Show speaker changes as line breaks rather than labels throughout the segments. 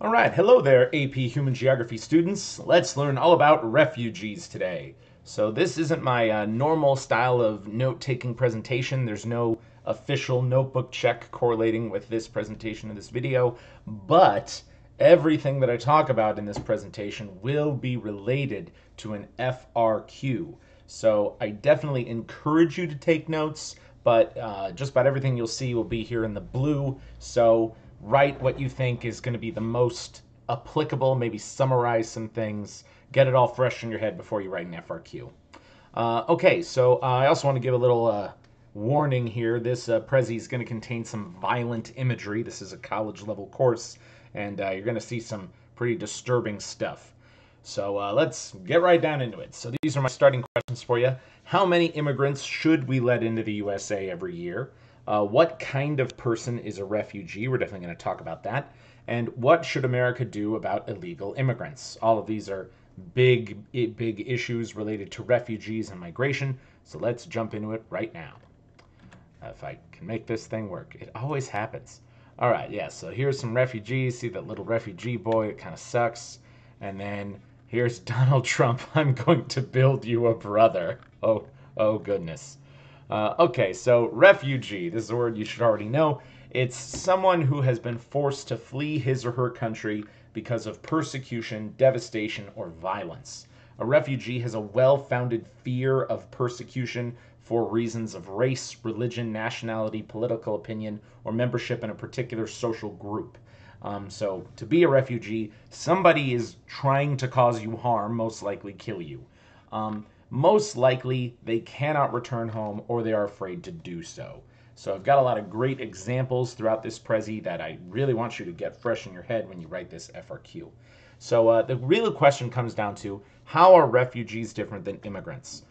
All right, hello there, AP Human Geography students. Let's learn all about refugees today. So this isn't my normal style of note-taking presentation. There's no official notebook check correlating with this presentation in this video, but everything that I talk about in this presentation will be related to an FRQ. So I definitely encourage you to take notes, but just about everything you'll see will be here in the blue. So write what you think is going to be the most applicable, maybe summarize some things, get it all fresh in your head before you write an FRQ. Okay, so I also want to give a little warning here. This Prezi is going to contain some violent imagery. This is a college level course, and you're going to see some pretty disturbing stuff. So let's get right down into it. So these are my starting questions for you. How many immigrants should we let into the USA every year? What kind of person is a refugee? We're definitely going to talk about that. And what should America do about illegal immigrants? All of these are big issues related to refugees and migration. So let's jump into it right now. If I can make this thing work. It always happens. All right, yeah, so here's some refugees. See that little refugee boy? It kind of sucks. And then here's Donald Trump. I'm going to build you a brother. Oh goodness. Okay, so refugee, this is a word you should already know. It's someone who has been forced to flee his or her country because of persecution, devastation, or violence. A refugee has a well-founded fear of persecution for reasons of race, religion, nationality, political opinion, or membership in a particular social group. So to be a refugee, somebody is trying to cause you harm, most likely kill you. Most likely they cannot return home or they are afraid to do so. So I've got a lot of great examples throughout this Prezi that I really want you to get fresh in your head when you write this FRQ. So the real question comes down to, how are refugees different than immigrants?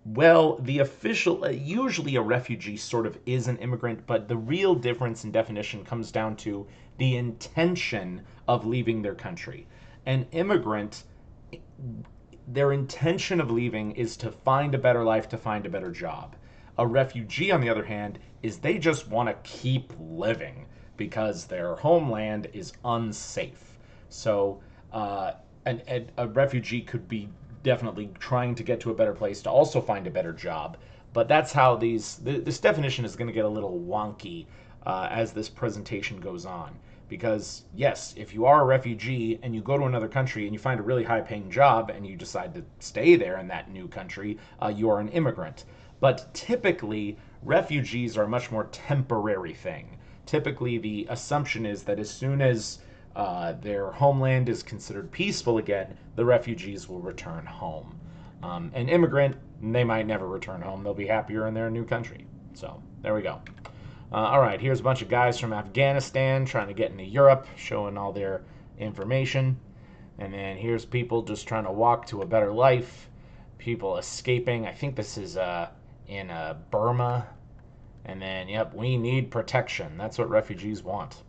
Well, the official, usually a refugee sort of is an immigrant, but the real difference in definition comes down to the intention of leaving their country. An immigrant, their intention of leaving is to find a better life, to find a better job. A refugee, on the other hand, is they just want to keep living because their homeland is unsafe. So a refugee could be definitely trying to get to a better place to also find a better job. But that's how this definition is going to get a little wonky as this presentation goes on. Because yes, if you are a refugee and you go to another country and you find a really high-paying job and you decide to stay there in that new country, you are an immigrant. But typically, refugees are a much more temporary thing. Typically, the assumption is that as soon as their homeland is considered peaceful again, the refugees will return home. An immigrant, they might never return home. They'll be happier in their new country. So there we go. All right, here's a bunch of guys from Afghanistan trying to get into Europe, showing all their information. And then here's people just trying to walk to a better life. People escaping. I think this is in Burma. And then, yep, we need protection. That's what refugees want.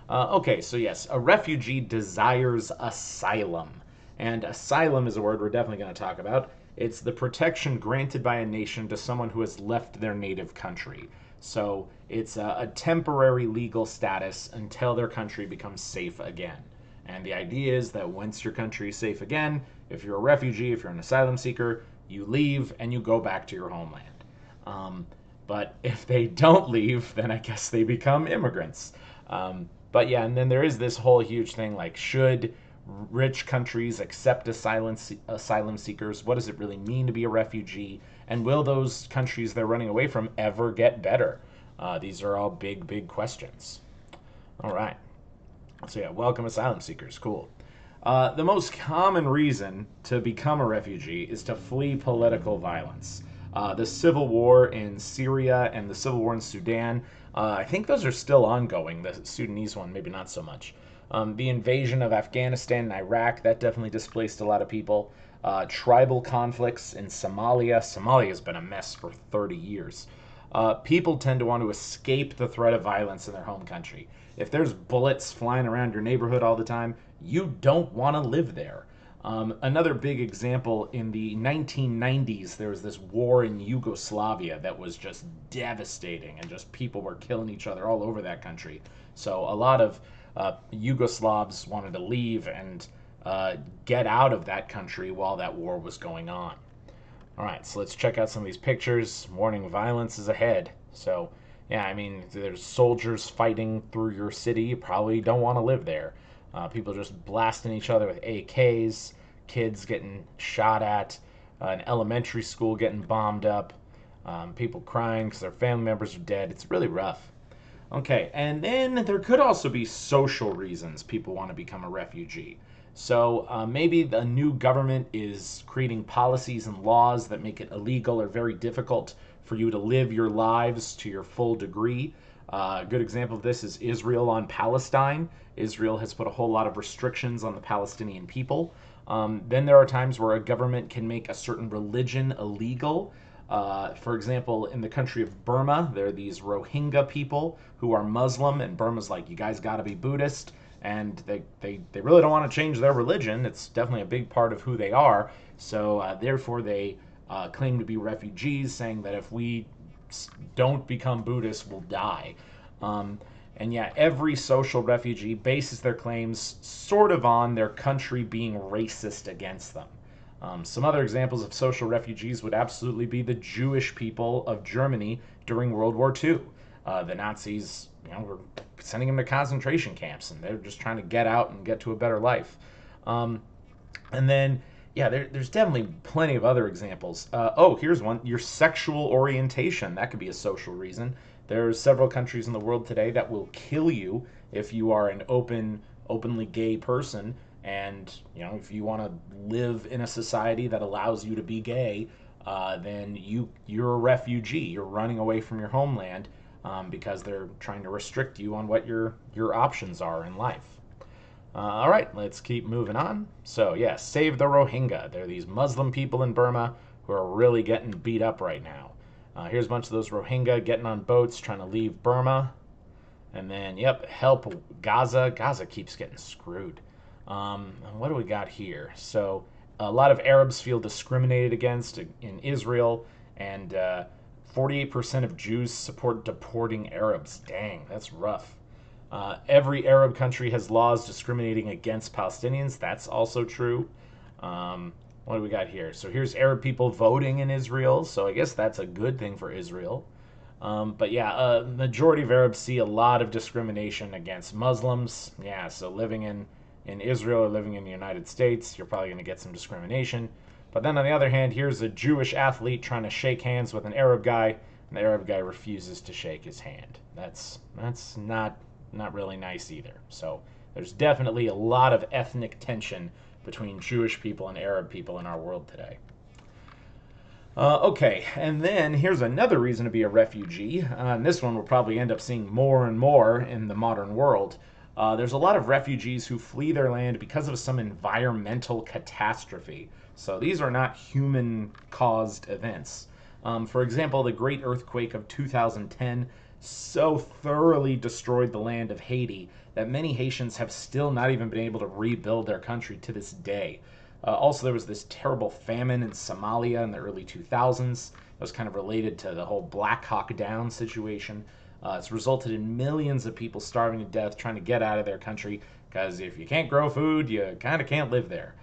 Okay, so yes, a refugee desires asylum. And asylum is a word we're definitely going to talk about. It's the protection granted by a nation to someone who has left their native country. So it's a temporary legal status until their country becomes safe again. And the idea is that once your country is safe again, if you're a refugee, if you're an asylum seeker, you leave and you go back to your homeland. But if they don't leave, then I guess they become immigrants. But yeah, and then there is this whole huge thing like, should rich countries accept asylum seekers? What does it really mean to be a refugee? And will those countries they're running away from ever get better? These are all big questions. All right. So yeah, welcome asylum seekers. Cool. The most common reason to become a refugee is to flee political violence. The civil war in Syria and the civil war in Sudan, I think those are still ongoing. The Sudanese one, maybe not so much. The invasion of Afghanistan and Iraq, that definitely displaced a lot of people. Tribal conflicts in Somalia. Somalia has been a mess for 30 years. People tend to want to escape the threat of violence in their home country. If there's bullets flying around your neighborhood all the time, you don't want to live there. Another big example, in the 1990s, there was this war in Yugoslavia that was just devastating, and just people were killing each other all over that country. So a lot of Yugoslavs wanted to leave and get out of that country while that war was going on. All right, so let's check out some of these pictures. Warning, violence is ahead. So, yeah, I mean, there's soldiers fighting through your city. You probably don't want to live there. People just blasting each other with AKs, kids getting shot at, an elementary school getting bombed up, people crying because their family members are dead. It's really rough. Okay, and then there could also be social reasons people want to become a refugee. So maybe the new government is creating policies and laws that make it illegal or very difficult for you to live your lives to your full degree. A good example of this is Israel on Palestine. Israel has put a whole lot of restrictions on the Palestinian people. Then there are times where a government can make a certain religion illegal. For example, in the country of Burma, there are these Rohingya people who are Muslim, and Burma's like, you guys got to be Buddhist, and they really don't want to change their religion. It's definitely a big part of who they are. So therefore, they claim to be refugees, saying that if we don't become Buddhists, we'll die. And yeah, every social refugee bases their claims sort of on their country being racist against them. Some other examples of social refugees would absolutely be the Jewish people of Germany during World War II. The Nazis, were sending them to concentration camps, and they're just trying to get out and get to a better life. And then, yeah, there's definitely plenty of other examples. Here's one: your sexual orientation. That could be a social reason. There's several countries in the world today that will kill you if you are an openly gay person. And if you want to live in a society that allows you to be gay, then you're a refugee. You're running away from your homeland because they're trying to restrict you on what your options are in life. All right, let's keep moving on. So yeah, save the Rohingya. They're these Muslim people in Burma who are really getting beat up right now. Here's a bunch of those Rohingya getting on boats trying to leave Burma. And then, yep, help Gaza. Gaza keeps getting screwed. What do we got here? So a lot of Arabs feel discriminated against in Israel, and 48% of Jews support deporting Arabs. Dang, that's rough. Every Arab country has laws discriminating against Palestinians. That's also true. What do we got here? So here's Arab people voting in Israel, so I guess that's a good thing for Israel. But yeah, majority of Arabs see a lot of discrimination against Muslims. Yeah, so living in Israel or living in the United States, you're probably going to get some discrimination. But then on the other hand, here's a Jewish athlete trying to shake hands with an Arab guy, and the Arab guy refuses to shake his hand. That's not really nice either. So there's definitely a lot of ethnic tension between Jewish people and Arab people in our world today. Okay, and then here's another reason to be a refugee, and this one we'll probably end up seeing more and more in the modern world. There's a lot of refugees who flee their land because of some environmental catastrophe. So these are not human-caused events. For example, the Great Earthquake of 2010 so thoroughly destroyed the land of Haiti that many Haitians have still not even been able to rebuild their country to this day. Also, there was this terrible famine in Somalia in the early 2000s. It was kind of related to the whole Black Hawk Down situation. It's resulted in millions of people starving to death trying to get out of their country, because if you can't grow food, you kind of can't live there.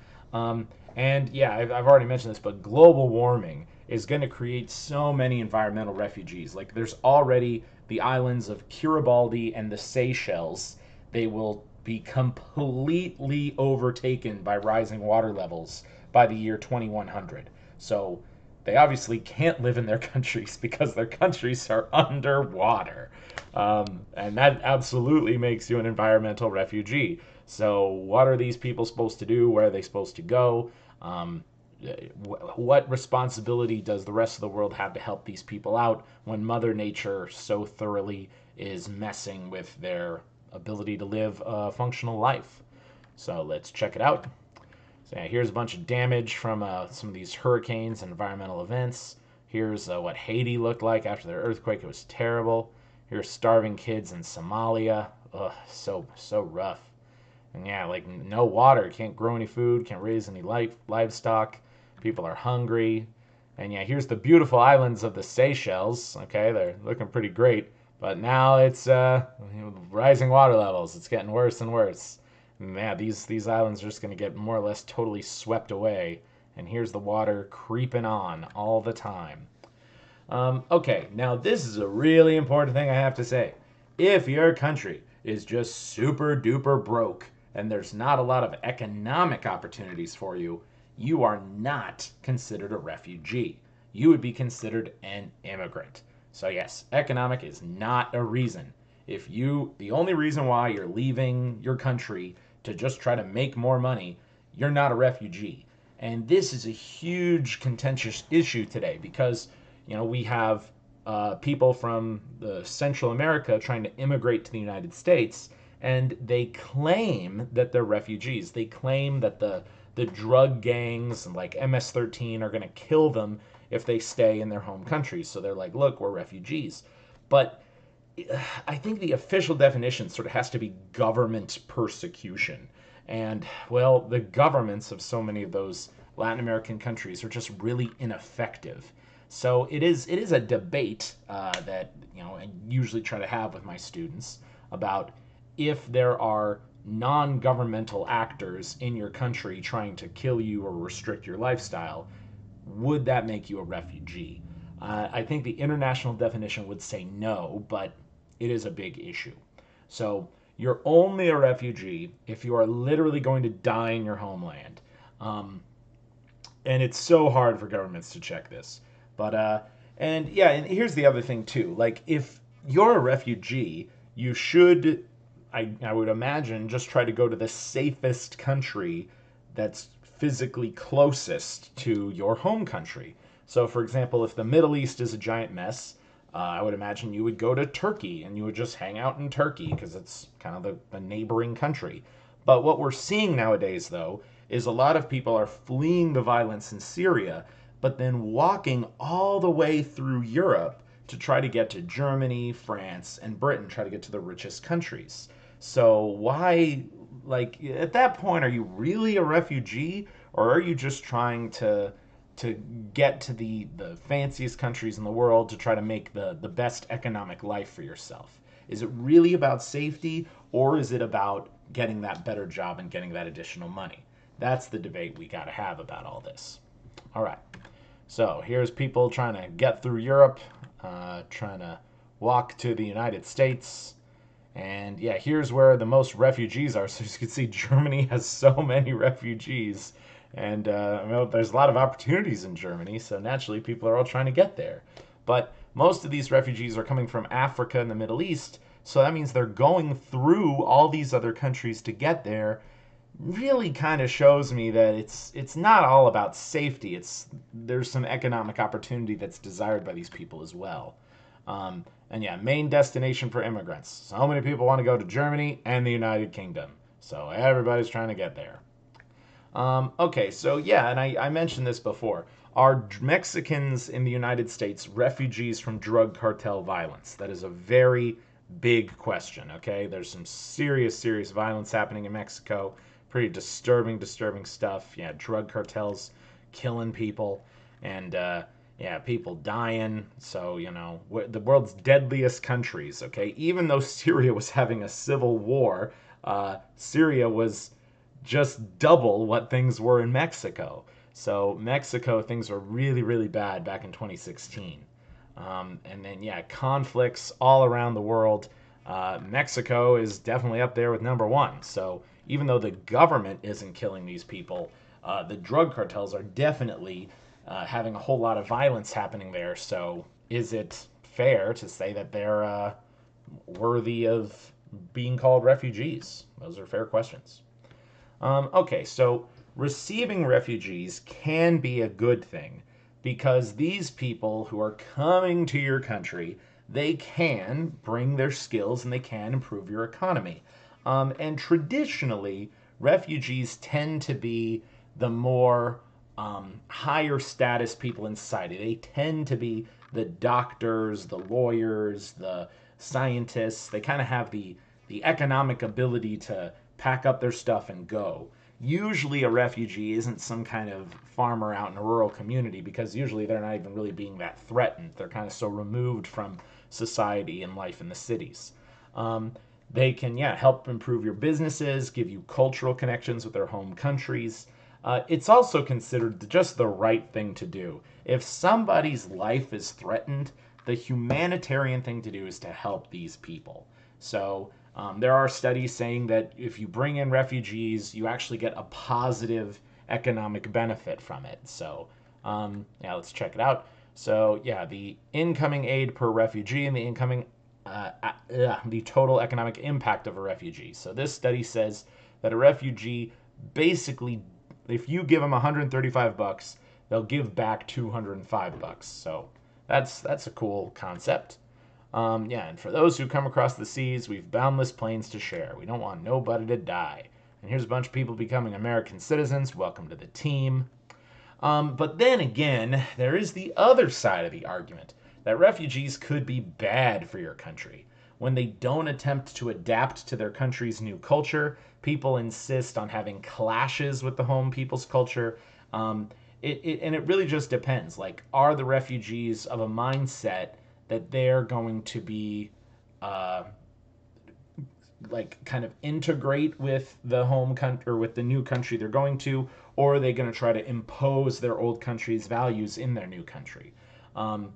And yeah, I've already mentioned this, but global warming is going to create so many environmental refugees. Like, there's already the islands of Kiribati and the Seychelles. They will be completely overtaken by rising water levels by the year 2100. So they obviously can't live in their countries because their countries are underwater. And that absolutely makes you an environmental refugee. So what are these people supposed to do? Where are they supposed to go? What responsibility does the rest of the world have to help these people out when Mother Nature so thoroughly is messing with their ability to live a functional life? So let's check it out. So yeah, here's a bunch of damage from some of these hurricanes and environmental events. Here's what Haiti looked like after their earthquake. It was terrible. Here's starving kids in Somalia. Ugh, so rough. And yeah, like, no water, can't grow any food, can't raise any livestock. People are hungry. And yeah, here's the beautiful islands of the Seychelles. Okay, they're looking pretty great. But now it's rising water levels. It's getting worse and worse. Man, these islands are just going to get more or less totally swept away. And here's the water creeping on all the time. Okay, now this is a really important thing I have to say. If your country is just super duper broke and there's not a lot of economic opportunities for you, you are not considered a refugee. You would be considered an immigrant. So yes, economic is not a reason. The only reason why you're leaving your country to just try to make more money, you're not a refugee. And this is a huge contentious issue today because, we have people from Central America trying to immigrate to the United States, and they claim that they're refugees. They claim that the drug gangs like MS-13 are going to kill them if they stay in their home countries. So they're like, look, we're refugees. But I think the official definition sort of has to be government persecution. And, well, the governments of so many of those Latin American countries are just really ineffective. So it is a debate that I usually try to have with my students about if there are non-governmental actors in your country trying to kill you or restrict your lifestyle, would that make you a refugee? I think the international definition would say no, but it is a big issue. So you're only a refugee if you are literally going to die in your homeland. And it's so hard for governments to check this. But, and yeah, and here's the other thing too. Like, if you're a refugee, you should, I would imagine, just try to go to the safest country that's physically closest to your home country. So, for example, if the Middle East is a giant mess, I would imagine you would go to Turkey and you would just hang out in Turkey because it's kind of the neighboring country. But what we're seeing nowadays, though, is a lot of people are fleeing the violence in Syria, but then walking all the way through Europe to try to get to Germany, France, and Britain, try to get to the richest countries. So why, like, at that point, are you really a refugee, or are you just trying to get to the fanciest countries in the world to try to make the best economic life for yourself? Is it really about safety, or is it about getting that better job and getting that additional money? That's the debate we got to have about all this. All right. So here's people trying to get through Europe, trying to walk to the United States. And yeah, here's where the most refugees are. So as you can see, Germany has so many refugees. And there's a lot of opportunities in Germany, so naturally people are all trying to get there. But most of these refugees are coming from Africa and the Middle East, so that means they're going through all these other countries to get there. Really kind of shows me that it's not all about safety. There's some economic opportunity that's desired by these people as well. And yeah, main destination for immigrants. So many people want to go to Germany and the United Kingdom. So everybody's trying to get there. Okay, so yeah, and I mentioned this before. Are Mexicans in the United States refugees from drug cartel violence? That is a very big question, okay? There's some serious violence happening in Mexico. Pretty disturbing stuff. Yeah, drug cartels killing people, and yeah, people dying. So, the world's deadliest countries, okay? Even though Syria was having a civil war, Syria was just double what things were in Mexico. So Mexico, things were really bad back in 2016. And then, yeah, conflicts all around the world. Mexico is definitely up there with number one. So even though the government isn't killing these people, the drug cartels are definitely having a whole lot of violence happening there. So is it fair to say that they're worthy of being called refugees? Those are fair questions. Okay, so receiving refugees can be a good thing because these people who are coming to your country, they can bring their skills and they can improve your economy. And traditionally, refugees tend to be the more higher status people in society. They tend to be the doctors, the lawyers, the scientists. They kind of have the economic ability to pack up their stuff and go. Usually a refugee isn't some kind of farmer out in a rural community because usually they're not even really being that threatened. They're kind of so removed from society and life in the cities. Um, they can, yeah, help improve your businesses, give you cultural connections with their home countries. It's also considered just the right thing to do. If somebody's life is threatened, the humanitarian thing to do is to help these people. So there are studies saying that if you bring in refugees, you actually get a positive economic benefit from it. So yeah, let's check it out. So yeah, the incoming aid per refugee and the total economic impact of a refugee. So this study says that a refugee basically, if you give them 135 bucks, they'll give back 205 bucks. So that's a cool concept. Yeah, and for those who come across the seas, we've boundless plains to share. We don't want nobody to die. And here's a bunch of people becoming American citizens. Welcome to the team. But then again, there is the other side of the argument that refugees could be bad for your country. When they don't attempt to adapt to their country's new culture, people insist on having clashes with the home people's culture. It really just depends. Like, are the refugees of a mindset that they're going to be like kind of integrate with the home country or with the new country they're going to, or are they going to try to impose their old country's values in their new country?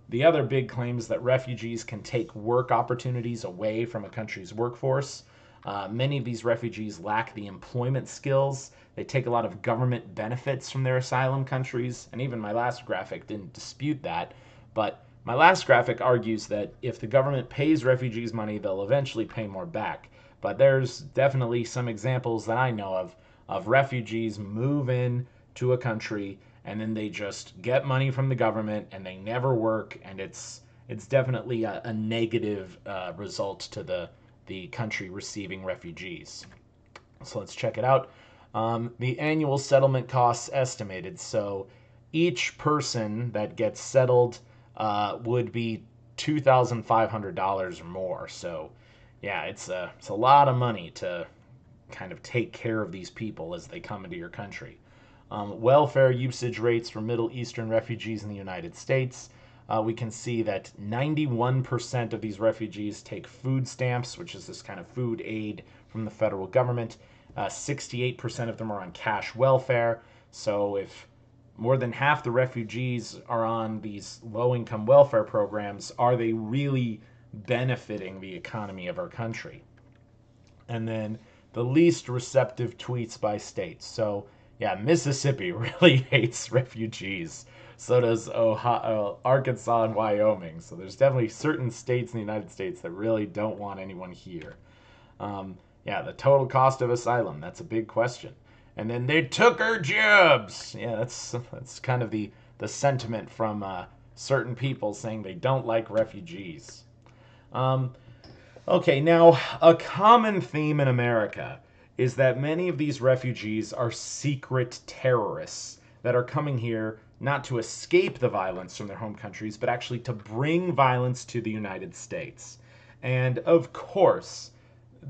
The other big claim is that refugees can take work opportunities away from a country's workforce. Many of these refugees lack the employment skills. They take a lot of government benefits from their asylum countries, and even my last graphic didn't dispute that. But my last graphic argues that if the government pays refugees money, they'll eventually pay more back. But there's definitely some examples that I know of refugees move in to a country and then they just get money from the government and they never work, and it's definitely a negative result to the country receiving refugees. So let's check it out. The annual settlement costs estimated. So each person that gets settled would be $2,500 or more. So yeah, it's a lot of money to kind of take care of these people as they come into your country. Welfare usage rates for Middle Eastern refugees in the United States. We can see that 91% of these refugees take food stamps, which is this kind of food aid from the federal government. 68% of them are on cash welfare. So if more than half the refugees are on these low-income welfare programs, are they really benefiting the economy of our country? And then the least receptive tweets by state. So yeah, Mississippi really hates refugees. So does Ohio, Arkansas, and Wyoming. So there's definitely certain states in the United States that really don't want anyone here. Yeah, the total cost of asylum, that's a big question. And then they took our jobs. Yeah, that's kind of the sentiment from certain people saying they don't like refugees. Okay, now a common theme in America is that many of these refugees are secret terrorists that are coming here not to escape the violence from their home countries, but actually to bring violence to the United States. And of course,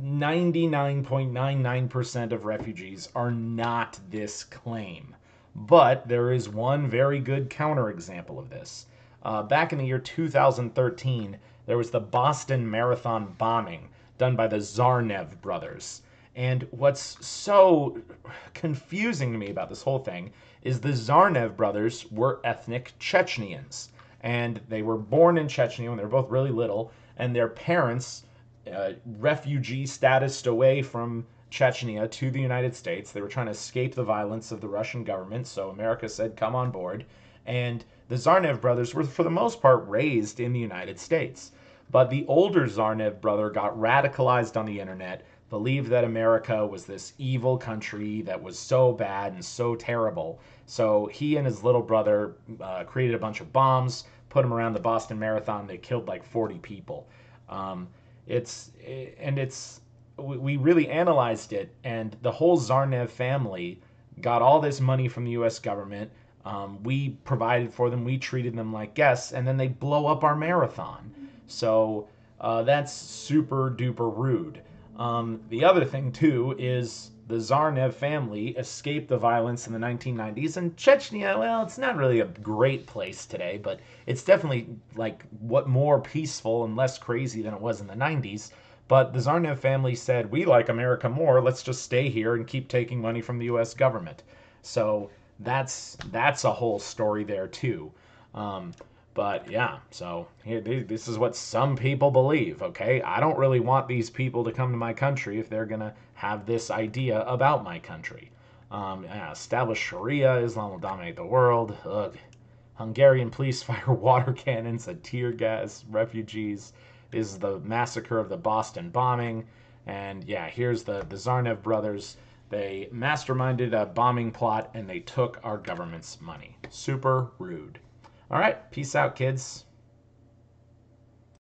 99.99% of refugees are not this claim. But there is one very good counterexample of this. Back in the year 2013, there was the Boston Marathon bombing done by the Zarnev brothers. And what's so confusing to me about this whole thing is the Zarnev brothers were ethnic Chechnyans. And they were born in Chechnya when they were both really little. And their parents, refugee statused away from Chechnya to the United States. They were trying to escape the violence of the Russian government. So America said, come on board. And the Zarnev brothers were, for the most part, raised in the United States. But the older Zarnev brother got radicalized on the internet, believed that America was this evil country that was so bad and so terrible. So he and his little brother created a bunch of bombs, put them around the Boston Marathon. They killed like 40 people. We really analyzed it, and the whole Zarnev family got all this money from the U.S. government. We provided for them, we treated them like guests, and then they blow up our marathon. So that's super duper rude. The other thing too is the the Tsarnaev family escaped the violence in the 1990s, and Chechnya, well, it's not really a great place today, but it's definitely like what more peaceful and less crazy than it was in the 90s. But the Tsarnaev family said, we like America more, let's just stay here and keep taking money from the US government. So that's a whole story there too. But yeah, so here, this is what some people believe, okay? I don't really want these people to come to my country if they're going to have this idea about my country. Yeah, establish Sharia, Islam will dominate the world. Ugh. Hungarian police fire water cannons and tear gas refugees. This is the massacre of the Boston bombing. And yeah, here's the Tsarnaev brothers. They masterminded a bombing plot and they took our government's money. Super rude. All right, peace out, kids.